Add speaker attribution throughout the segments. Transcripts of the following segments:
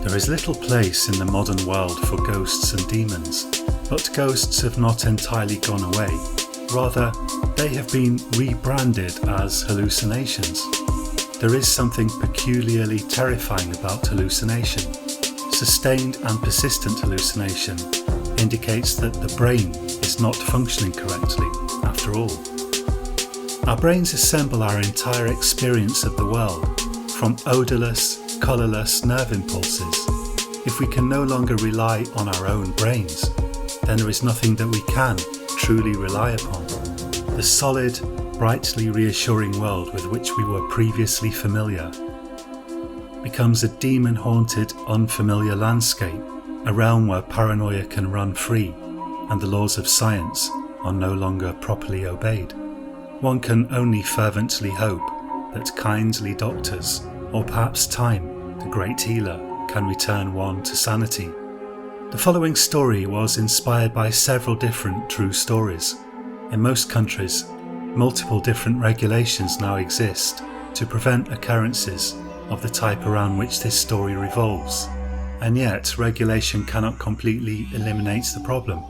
Speaker 1: There is little place in the modern world for ghosts and demons, but ghosts have not entirely gone away. Rather, they have been rebranded as hallucinations. There is something peculiarly terrifying about hallucination. Sustained and persistent hallucination indicates that the brain is not functioning correctly after all. Our brains assemble our entire experience of the world from odourless, colourless nerve impulses. If we can no longer rely on our own brains, then there is nothing that we can truly rely upon. The solid, brightly reassuring world with which we were previously familiar becomes a demon-haunted, unfamiliar landscape, a realm where paranoia can run free and the laws of science are no longer properly obeyed. One can only fervently hope that kindly doctors, or perhaps time, the great healer, can return one to sanity. The following story was inspired by several different true stories. In most countries, multiple different regulations now exist to prevent occurrences of the type around which this story revolves, and yet regulation cannot completely eliminate the problem.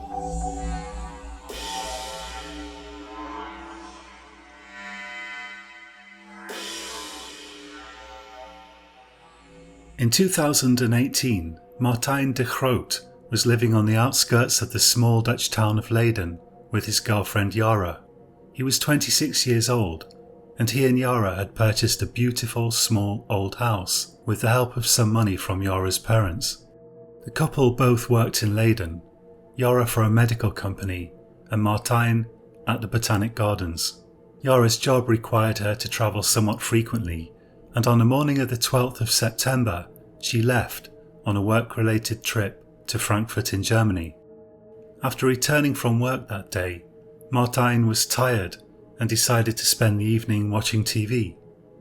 Speaker 1: In 2018, Martijn de Groot was living on the outskirts of the small Dutch town of Leiden with his girlfriend Yara. He was 26 years old, and he and Yara had purchased a beautiful small old house with the help of some money from Yara's parents. The couple both worked in Leiden, Yara for a medical company and Martijn at the Botanic Gardens. Yara's job required her to travel somewhat frequently, and on the morning of the 12th of September, she left on a work-related trip to Frankfurt in Germany. After returning from work that day, Martijn was tired and decided to spend the evening watching TV.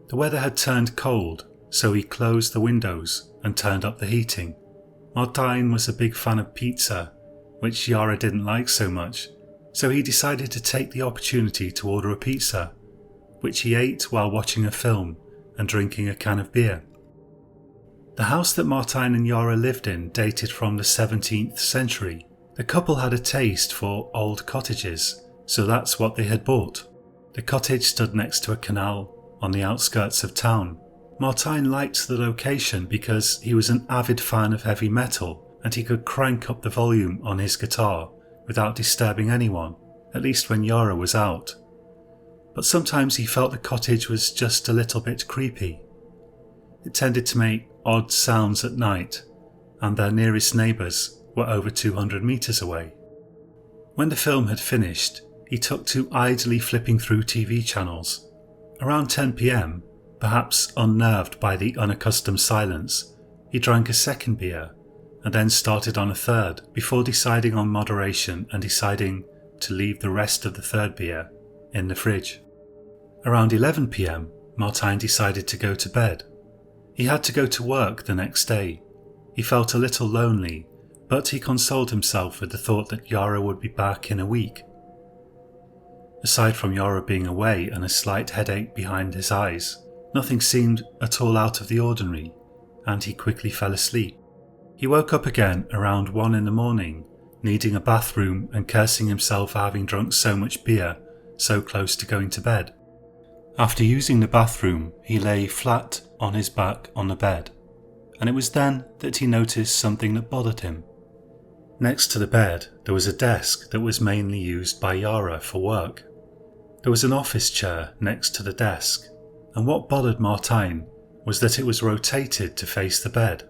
Speaker 1: The weather had turned cold, so he closed the windows and turned up the heating. Martijn was a big fan of pizza, which Yara didn't like so much, so he decided to take the opportunity to order a pizza, which he ate while watching a film and drinking a can of beer. The house that Martijn and Yara lived in dated from the 17th century. The couple had a taste for old cottages, so that's what they had bought. The cottage stood next to a canal on the outskirts of town. Martijn liked the location because he was an avid fan of heavy metal and he could crank up the volume on his guitar without disturbing anyone, at least when Yara was out. But sometimes he felt the cottage was just a little bit creepy. It tended to make odd sounds at night, and their nearest neighbours were over 200 metres away. When the film had finished, he took to idly flipping through TV channels. Around 10 p.m, perhaps unnerved by the unaccustomed silence, he drank a second beer and then started on a third before deciding on moderation and deciding to leave the rest of the third beer in the fridge. Around 11 p.m, Martijn decided to go to bed. He had to go to work the next day. He felt a little lonely, but he consoled himself with the thought that Yara would be back in a week. Aside from Yara being away and a slight headache behind his eyes, nothing seemed at all out of the ordinary, and he quickly fell asleep. He woke up again around 1 in the morning, needing a bathroom and cursing himself for having drunk so much beer so close to going to bed. After using the bathroom, he lay flat on his back on the bed, and it was then that he noticed something that bothered him. Next to the bed, there was a desk that was mainly used by Yara for work. There was an office chair next to the desk, and what bothered Martijn was that it was rotated to face the bed.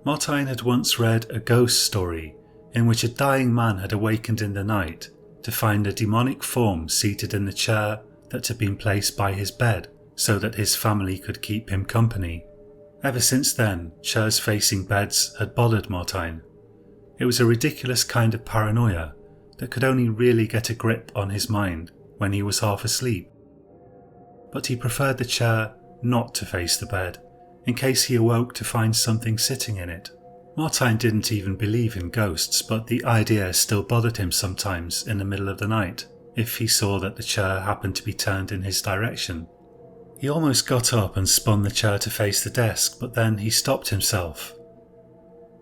Speaker 1: Martijn had once read a ghost story in which a dying man had awakened in the night to find a demonic form seated in the chair that had been placed by his bed so that his family could keep him company. Ever since then, chairs facing beds had bothered Martijn. It was a ridiculous kind of paranoia that could only really get a grip on his mind when he was half asleep. But he preferred the chair not to face the bed, in case he awoke to find something sitting in it. Martijn didn't even believe in ghosts, but the idea still bothered him sometimes in the middle of the night, if he saw that the chair happened to be turned in his direction. He almost got up and spun the chair to face the desk, but then he stopped himself.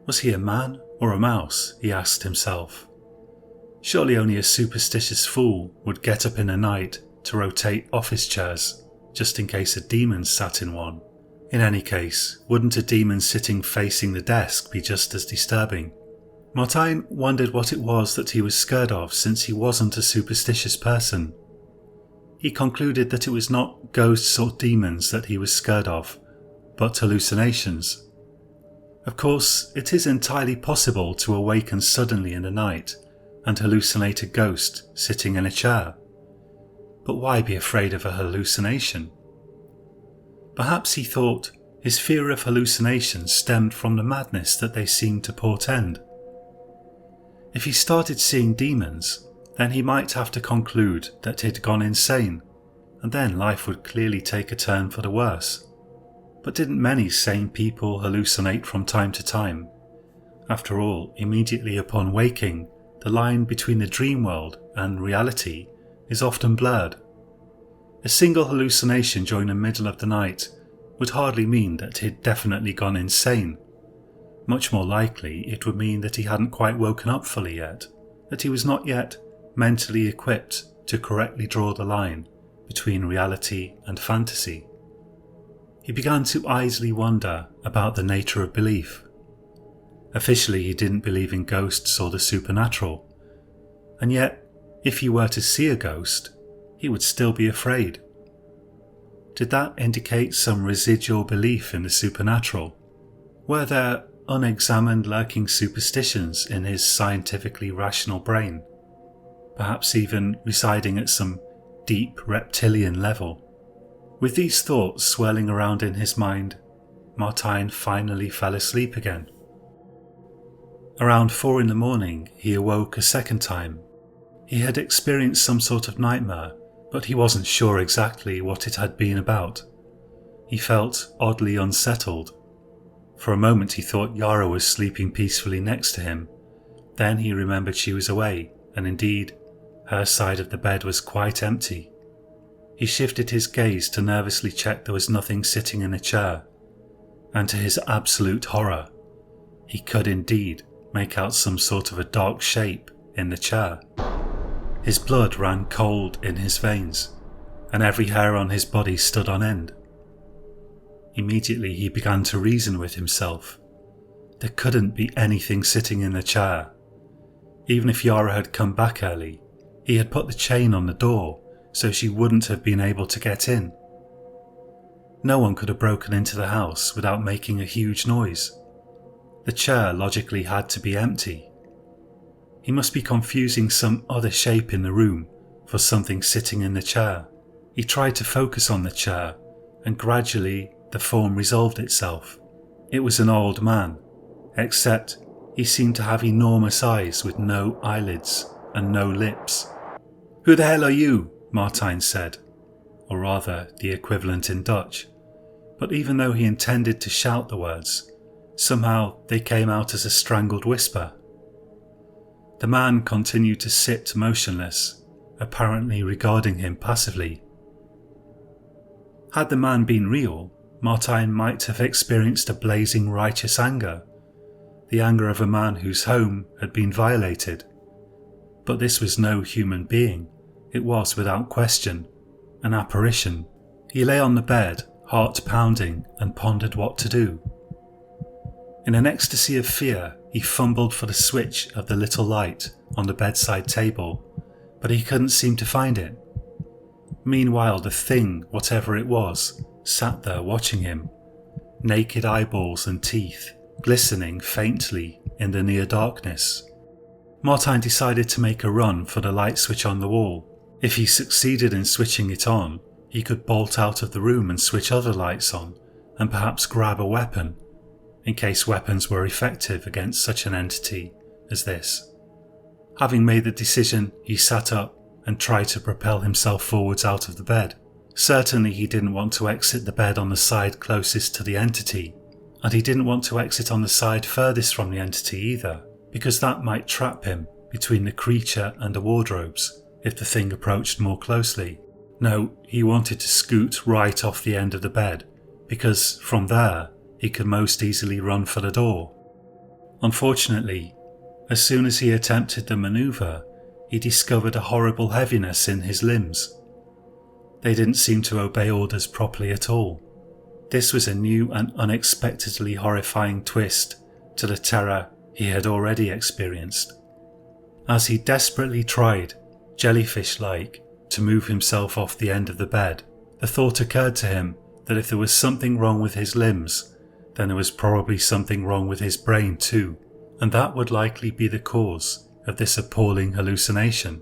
Speaker 1: Was he a man or a mouse? He asked himself. Surely only a superstitious fool would get up in the night to rotate office chairs, just in case a demon sat in one. In any case, wouldn't a demon sitting facing the desk be just as disturbing? Martijn wondered what it was that he was scared of, since he wasn't a superstitious person. He concluded that it was not ghosts or demons that he was scared of, but hallucinations. Of course, it is entirely possible to awaken suddenly in the night and hallucinate a ghost sitting in a chair. But why be afraid of a hallucination? Perhaps he thought his fear of hallucinations stemmed from the madness that they seemed to portend. If he started seeing demons, then he might have to conclude that he'd gone insane, and then life would clearly take a turn for the worse. But didn't many sane people hallucinate from time to time? After all, immediately upon waking, the line between the dream world and reality is often blurred. A single hallucination during the middle of the night would hardly mean that he'd definitely gone insane. Much more likely, it would mean that he hadn't quite woken up fully yet, that he was not yet mentally equipped to correctly draw the line between reality and fantasy. He began to idly wonder about the nature of belief. Officially, he didn't believe in ghosts or the supernatural, and yet, if he were to see a ghost, he would still be afraid. Did that indicate some residual belief in the supernatural? Were there unexamined lurking superstitions in his scientifically rational brain, perhaps even residing at some deep reptilian level? With these thoughts swirling around in his mind, Martijn finally fell asleep again. Around 4 a.m, he awoke a second time. He had experienced some sort of nightmare, but he wasn't sure exactly what it had been about. He felt oddly unsettled. For a moment he thought Yara was sleeping peacefully next to him. Then he remembered she was away, and indeed, her side of the bed was quite empty. He shifted his gaze to nervously check there was nothing sitting in a chair, and to his absolute horror, he could indeed make out some sort of a dark shape in the chair. His blood ran cold in his veins, and every hair on his body stood on end. Immediately he began to reason with himself. There couldn't be anything sitting in the chair. Even if Yara had come back early, he had put the chain on the door so she wouldn't have been able to get in. No one could have broken into the house without making a huge noise. The chair logically had to be empty. He must be confusing some other shape in the room for something sitting in the chair. He tried to focus on the chair, and gradually the form resolved itself. It was an old man, except he seemed to have enormous eyes with no eyelids and no lips. "Who the hell are you?" Martijn said, or rather the equivalent in Dutch. But even though he intended to shout the words, somehow they came out as a strangled whisper. The man continued to sit motionless, apparently regarding him passively. Had the man been real, Martijn might have experienced a blazing righteous anger, the anger of a man whose home had been violated. But this was no human being. It was, without question, an apparition. He lay on the bed, heart pounding, and pondered what to do. In an ecstasy of fear, he fumbled for the switch of the little light on the bedside table, but he couldn't seem to find it. Meanwhile, the thing, whatever it was, sat there watching him, naked eyeballs and teeth glistening faintly in the near darkness. Martijn decided to make a run for the light switch on the wall. If he succeeded in switching it on, he could bolt out of the room and switch other lights on, and perhaps grab a weapon, in case weapons were effective against such an entity as this. Having made the decision, he sat up and tried to propel himself forwards out of the bed. Certainly he didn't want to exit the bed on the side closest to the entity, and he didn't want to exit on the side furthest from the entity either, because that might trap him between the creature and the wardrobes if the thing approached more closely. No, he wanted to scoot right off the end of the bed, because from there he could most easily run for the door. Unfortunately, as soon as he attempted the maneuver, he discovered a horrible heaviness in his limbs. They didn't seem to obey orders properly at all. This was a new and unexpectedly horrifying twist to the terror he had already experienced. As he desperately tried, jellyfish-like, to move himself off the end of the bed, the thought occurred to him that if there was something wrong with his limbs, then there was probably something wrong with his brain too, and that would likely be the cause of this appalling hallucination.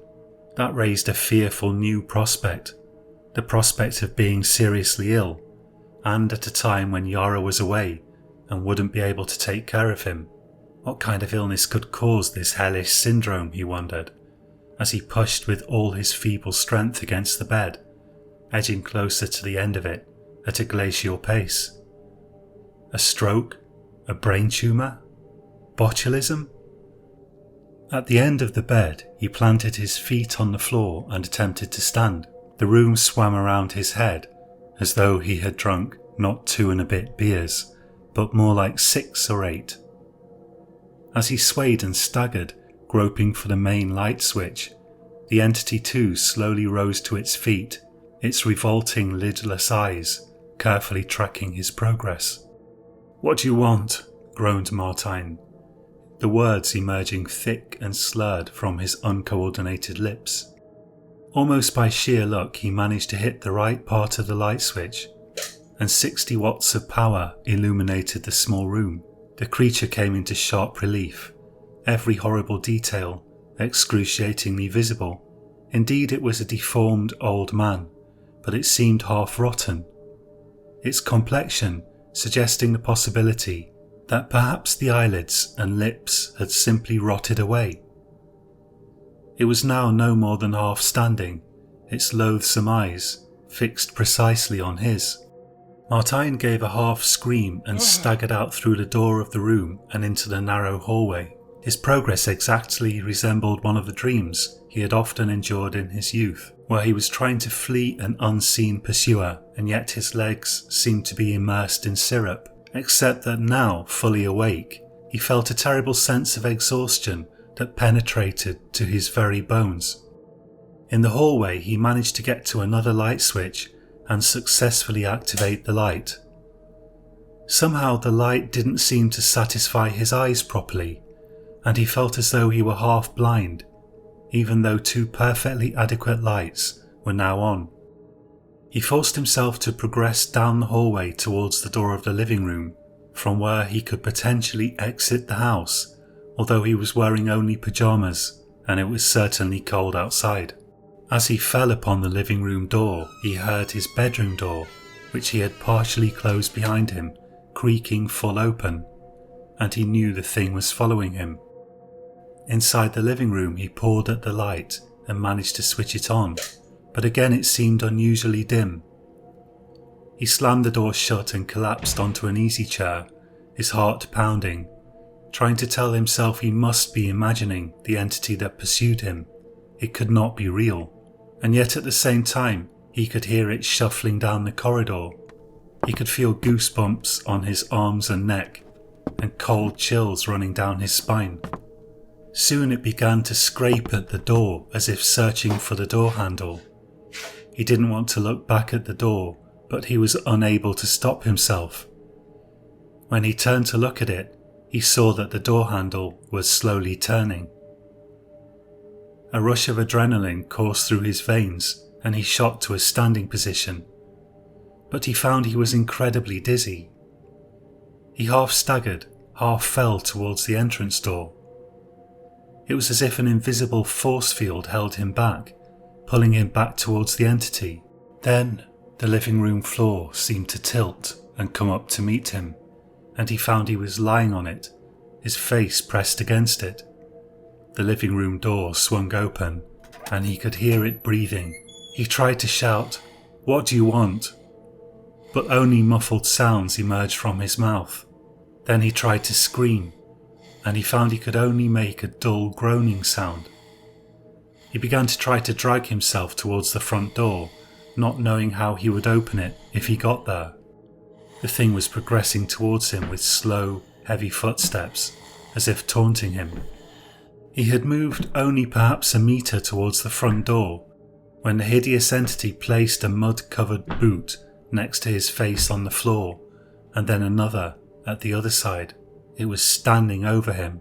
Speaker 1: That raised a fearful new prospect, the prospect of being seriously ill, and at a time when Yara was away and wouldn't be able to take care of him. What kind of illness could cause this hellish syndrome, he wondered, as he pushed with all his feeble strength against the bed, edging closer to the end of it at a glacial pace. A stroke? A brain tumour? Botulism? At the end of the bed, he planted his feet on the floor and attempted to stand. The room swam around his head, as though he had drunk not 2 and a bit beers, but more like 6 or 8. As he swayed and staggered, groping for the main light switch, the entity too slowly rose to its feet, its revolting lidless eyes carefully tracking his progress. "What do you want?" groaned Martine, the words emerging thick and slurred from his uncoordinated lips. Almost by sheer luck he managed to hit the right part of the light switch, and 60 watts of power illuminated the small room. The creature came into sharp relief, every horrible detail excruciatingly visible. Indeed, it was a deformed old man, but it seemed half rotten, its complexion suggesting the possibility that perhaps the eyelids and lips had simply rotted away. It was now no more than half standing, its loathsome eyes fixed precisely on his. Martine gave a half scream and staggered out through the door of the room and into the narrow hallway. His progress exactly resembled one of the dreams he had often endured in his youth, where he was trying to flee an unseen pursuer and yet his legs seemed to be immersed in syrup, except that now, fully awake, he felt a terrible sense of exhaustion that penetrated to his very bones. In the hallway he managed to get to another light switch and successfully activate the light. Somehow the light didn't seem to satisfy his eyes properly, and he felt as though he were half blind, even though 2 perfectly adequate lights were now on. He forced himself to progress down the hallway towards the door of the living room, from where he could potentially exit the house, although he was wearing only pyjamas and it was certainly cold outside. As he fell upon the living room door, he heard his bedroom door, which he had partially closed behind him, creaking full open, and he knew the thing was following him. Inside the living room he pawed at the light and managed to switch it on, but again it seemed unusually dim. He slammed the door shut and collapsed onto an easy chair, his heart pounding, trying to tell himself he must be imagining the entity that pursued him. It could not be real. And yet at the same time, he could hear it shuffling down the corridor. He could feel goosebumps on his arms and neck, and cold chills running down his spine. Soon it began to scrape at the door as if searching for the door handle. He didn't want to look back at the door, but he was unable to stop himself. When he turned to look at it, he saw that the door handle was slowly turning. A rush of adrenaline coursed through his veins and he shot to a standing position, but he found he was incredibly dizzy. He half staggered, half fell towards the entrance door. It was as if an invisible force field held him back, pulling him back towards the entity. Then the living room floor seemed to tilt and come up to meet him, and he found he was lying on it, his face pressed against it. The living room door swung open, and he could hear it breathing. He tried to shout, "What do you want?" but only muffled sounds emerged from his mouth. Then he tried to scream, and he found he could only make a dull groaning sound. He began to try to drag himself towards the front door, not knowing how he would open it if he got there. The thing was progressing towards him with slow, heavy footsteps, as if taunting him. He had moved only perhaps a metre towards the front door when the hideous entity placed a mud-covered boot next to his face on the floor, and then another at the other side. It was standing over him.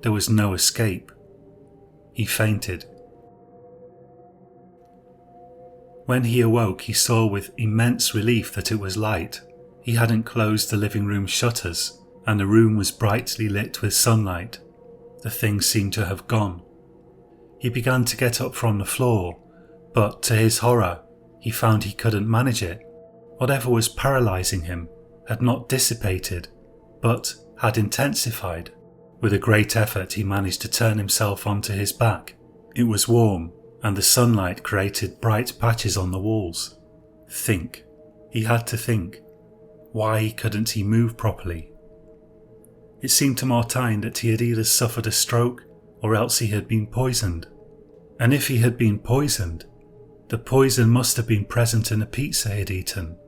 Speaker 1: There was no escape. He fainted. When he awoke, he saw with immense relief that it was light. He hadn't closed the living room shutters, and the room was brightly lit with sunlight. The thing seemed to have gone. He began to get up from the floor, but to his horror, he found he couldn't manage it. Whatever was paralysing him had not dissipated, but had intensified. With a great effort, he managed to turn himself onto his back. It was warm, and the sunlight created bright patches on the walls. Think. He had to think. Why couldn't he move properly? It seemed to Martijn that he had either suffered a stroke or else he had been poisoned. And if he had been poisoned, the poison must have been present in the pizza he had eaten.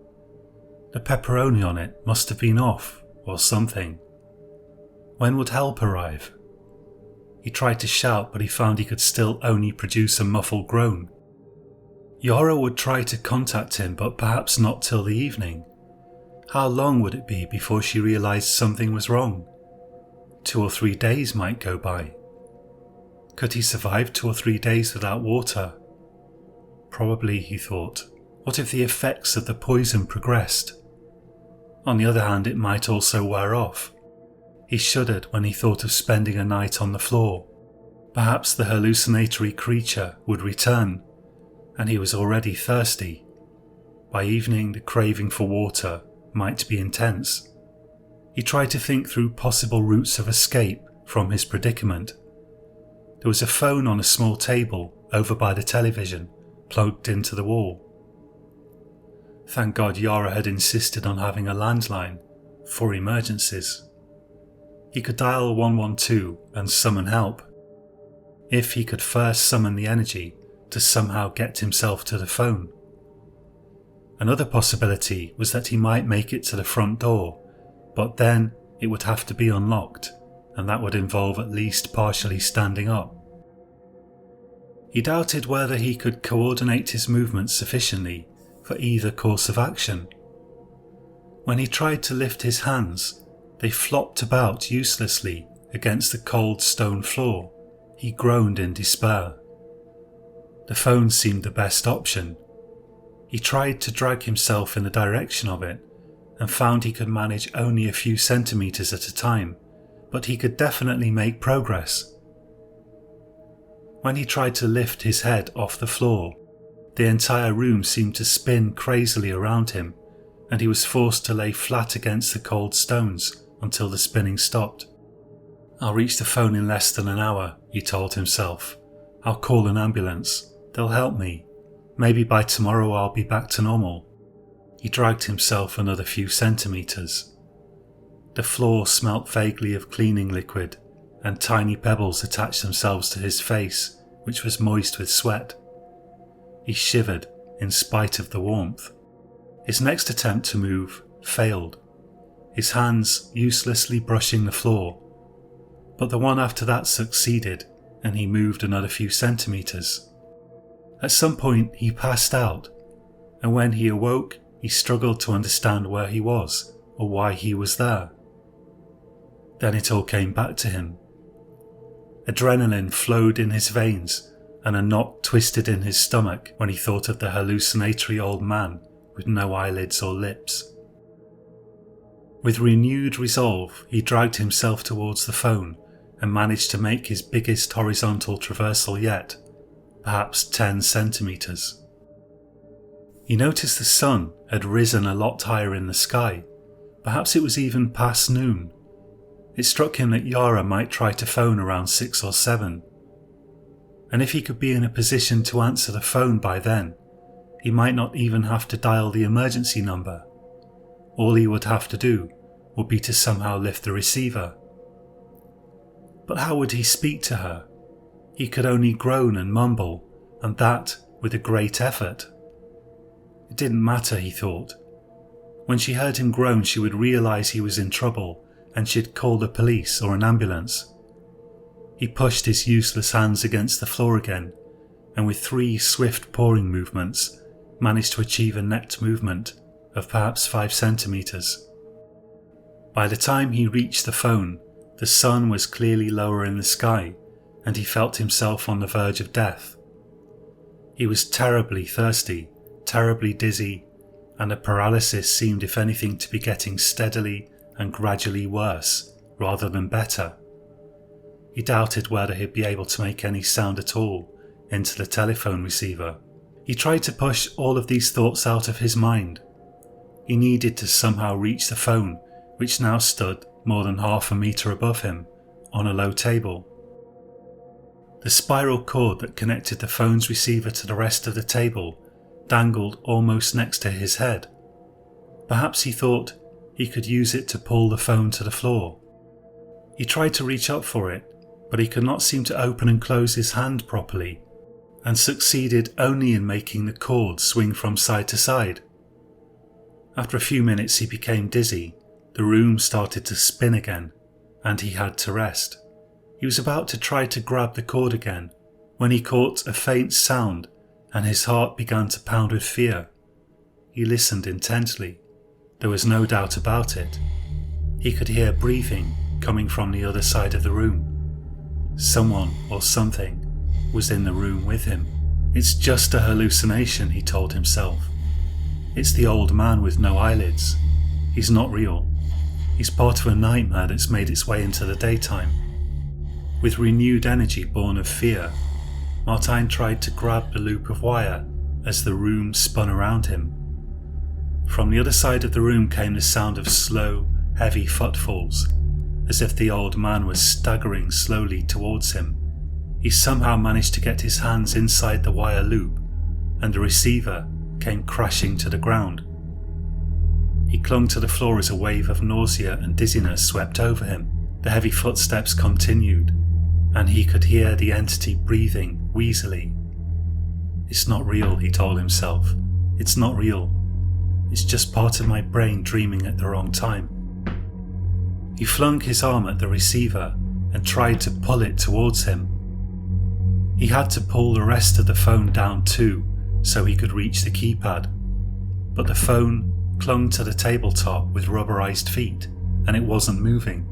Speaker 1: The pepperoni on it must have been off, or something. When would help arrive? He tried to shout, but he found he could still only produce a muffled groan. Yara would try to contact him, but perhaps not till the evening. How long would it be before she realised something was wrong? 2 or 3 days might go by. Could he survive 2 or 3 days without water? Probably, he thought. What if the effects of the poison progressed? On the other hand, it might also wear off. He shuddered when he thought of spending a night on the floor. Perhaps the hallucinatory creature would return, and he was already thirsty. By evening, the craving for water might be intense. He tried to think through possible routes of escape from his predicament. There was a phone on a small table over by the television, plugged into the wall. Thank God Yara had insisted on having a landline for emergencies. He could dial 112 and summon help. If he could first summon the energy to somehow get himself to the phone. Another possibility was that he might make it to the front door, but then it would have to be unlocked, and that would involve at least partially standing up. He doubted whether he could coordinate his movements sufficiently for either course of action. When he tried to lift his hands, they flopped about uselessly against the cold stone floor. He groaned in despair. The phone seemed the best option. He tried to drag himself in the direction of it and found he could manage only a few centimetres at a time, but he could definitely make progress. When he tried to lift his head off the floor, the entire room seemed to spin crazily around him, and he was forced to lay flat against the cold stones until the spinning stopped. "I'll reach the phone in less than an hour," he told himself. "I'll call an ambulance. They'll help me. Maybe by tomorrow I'll be back to normal." He dragged himself another few centimetres. The floor smelt vaguely of cleaning liquid, and tiny pebbles attached themselves to his face, which was moist with sweat. He shivered in spite of the warmth. His next attempt to move failed, his hands uselessly brushing the floor, but the one after that succeeded, and he moved another few centimetres. At some point he passed out, and when he awoke he struggled to understand where he was or why he was there. Then it all came back to him. Adrenaline flowed in his veins, and a knot twisted in his stomach when he thought of the hallucinatory old man with no eyelids or lips. With renewed resolve, he dragged himself towards the phone and managed to make his biggest horizontal traversal yet, perhaps 10 centimetres. He noticed the sun had risen a lot higher in the sky. Perhaps it was even past noon. It struck him that Yara might try to phone around 6 or 7. And if he could be in a position to answer the phone by then, he might not even have to dial the emergency number. All he would have to do would be to somehow lift the receiver. But how would he speak to her? He could only groan and mumble, and that with a great effort. It didn't matter, he thought. When she heard him groan, she would realise he was in trouble, and she'd call the police or an ambulance. He pushed his useless hands against the floor again, and with 3 swift pawing movements managed to achieve a net movement of perhaps 5 centimeters. By the time he reached the phone, the sun was clearly lower in the sky, and he felt himself on the verge of death. He was terribly thirsty, terribly dizzy, and the paralysis seemed, if anything, to be getting steadily and gradually worse rather than better. He doubted whether he'd be able to make any sound at all into the telephone receiver. He tried to push all of these thoughts out of his mind. He needed to somehow reach the phone, which now stood more than half a metre above him, on a low table. The spiral cord that connected the phone's receiver to the rest of the table dangled almost next to his head. Perhaps he thought he could use it to pull the phone to the floor. He tried to reach up for it, but he could not seem to open and close his hand properly, and succeeded only in making the cord swing from side to side. After a few minutes he became dizzy, the room started to spin again, and he had to rest. He was about to try to grab the cord again, when he caught a faint sound and his heart began to pound with fear. He listened intently. There was no doubt about it. He could hear breathing coming from the other side of the room. Someone or something was in the room with him. It's just a hallucination, he told himself. It's the old man with no eyelids. He's not real. He's part of a nightmare that's made its way into the daytime. With renewed energy born of fear, Martijn tried to grab the loop of wire as the room spun around him. From the other side of the room came the sound of slow, heavy footfalls, as if the old man was staggering slowly towards him. He somehow managed to get his hands inside the wire loop, and the receiver came crashing to the ground. He clung to the floor as a wave of nausea and dizziness swept over him. The heavy footsteps continued, and he could hear the entity breathing wheezily. It's not real, he told himself. It's not real. It's just part of my brain dreaming at the wrong time. He flung his arm at the receiver and tried to pull it towards him. He had to pull the rest of the phone down too, so he could reach the keypad. But the phone clung to the tabletop with rubberized feet, and it wasn't moving.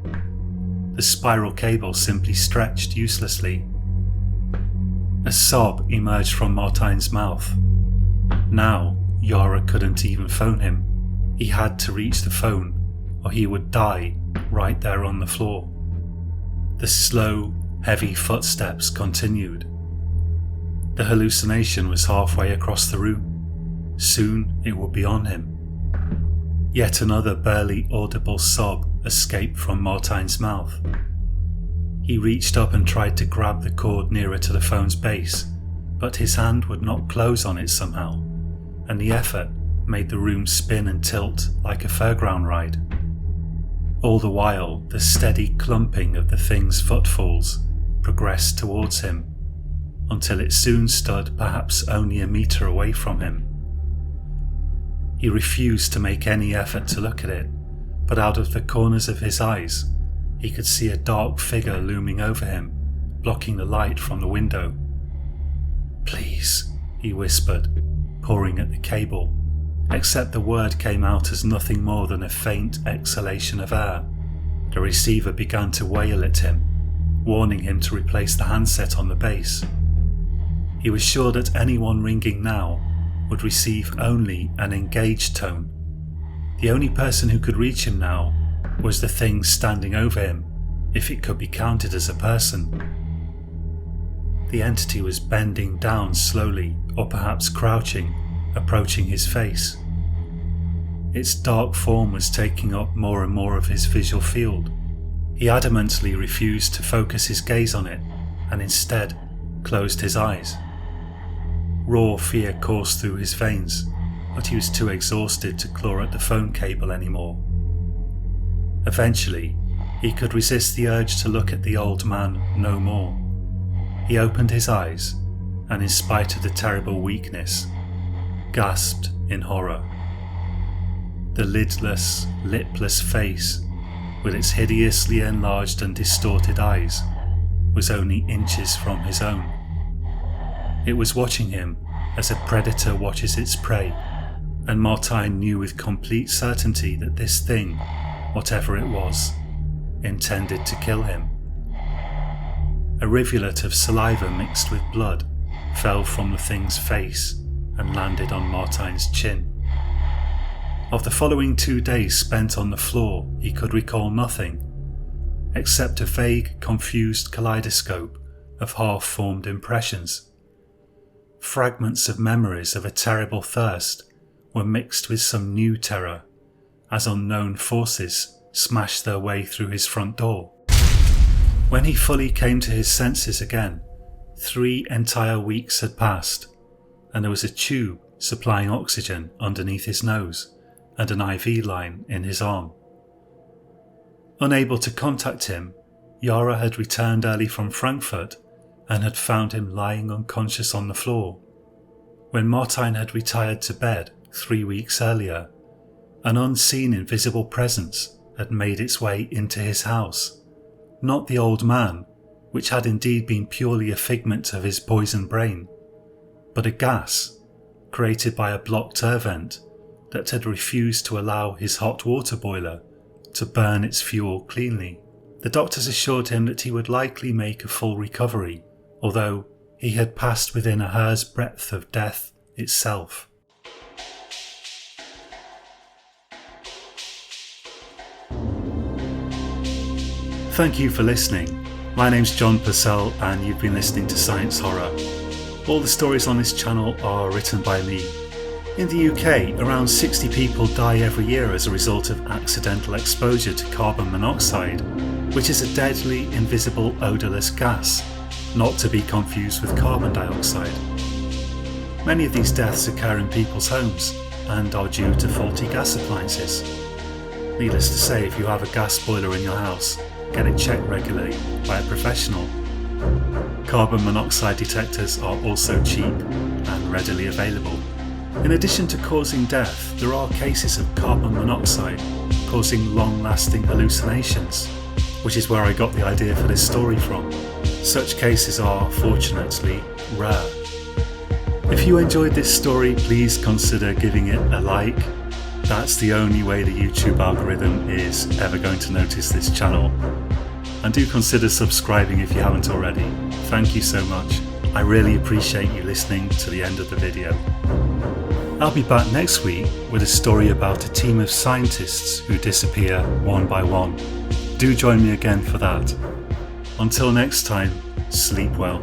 Speaker 1: The spiral cable simply stretched uselessly. A sob emerged from Martijn's mouth. Now, Yara couldn't even phone him. He had to reach the phone, or he would die right there on the floor. The slow, heavy footsteps continued. The hallucination was halfway across the room. Soon it would be on him. Yet another barely audible sob escaped from Martijn's mouth. He reached up and tried to grab the cord nearer to the phone's base, but his hand would not close on it somehow, and the effort made the room spin and tilt like a fairground ride. All the while, the steady clumping of the thing's footfalls progressed towards him, until it soon stood perhaps only a metre away from him. He refused to make any effort to look at it, but out of the corners of his eyes, he could see a dark figure looming over him, blocking the light from the window. "Please," he whispered, pawing at the cable, except the word came out as nothing more than a faint exhalation of air. The receiver began to wail at him, warning him to replace the handset on the base. He was sure that anyone ringing now would receive only an engaged tone. The only person who could reach him now was the thing standing over him, if it could be counted as a person. The entity was bending down slowly, or perhaps crouching, approaching his face. Its dark form was taking up more and more of his visual field. He adamantly refused to focus his gaze on it, and instead closed his eyes. Raw fear coursed through his veins, but he was too exhausted to claw at the phone cable anymore. Eventually, he could resist the urge to look at the old man no more. He opened his eyes, and in spite of the terrible weakness, gasped in horror. The lidless, lipless face with its hideously enlarged and distorted eyes, was only inches from his own. It was watching him as a predator watches its prey, and Martijn knew with complete certainty that this thing, whatever it was, intended to kill him. A rivulet of saliva mixed with blood fell from the thing's face and landed on Martijn's chin. Of the following 2 days spent on the floor, he could recall nothing, except a vague, confused kaleidoscope of half-formed impressions. Fragments of memories of a terrible thirst were mixed with some new terror, as unknown forces smashed their way through his front door. When he fully came to his senses again, 3 entire weeks had passed, and there was a tube supplying oxygen underneath his nose and an IV line in his arm. Unable to contact him, Yara had returned early from Frankfurt and had found him lying unconscious on the floor. When Martijn had retired to bed 3 weeks earlier, an unseen invisible presence had made its way into his house. Not the old man, which had indeed been purely a figment of his poisoned brain, but a gas created by a blocked air vent that had refused to allow his hot water boiler to burn its fuel cleanly. The doctors assured him that he would likely make a full recovery, although he had passed within a hair's breadth of death itself. Thank you for listening. My name's John Purcell and you've been listening to Science Horror. All the stories on this channel are written by me. In the UK, around 60 people die every year as a result of accidental exposure to carbon monoxide, which is a deadly, invisible, odourless gas, not to be confused with carbon dioxide. Many of these deaths occur in people's homes and are due to faulty gas appliances. Needless to say, if you have a gas boiler in your house, get it checked regularly by a professional. Carbon monoxide detectors are also cheap and readily available. In addition to causing death, there are cases of carbon monoxide causing long-lasting hallucinations, which is where I got the idea for this story from. Such cases are, fortunately, rare. If you enjoyed this story, please consider giving it a like. That's the only way the YouTube algorithm is ever going to notice this channel. And do consider subscribing if you haven't already. Thank you so much. I really appreciate you listening to the end of the video. I'll be back next week with a story about a team of scientists who disappear one by one. Do join me again for that. Until next time, sleep well.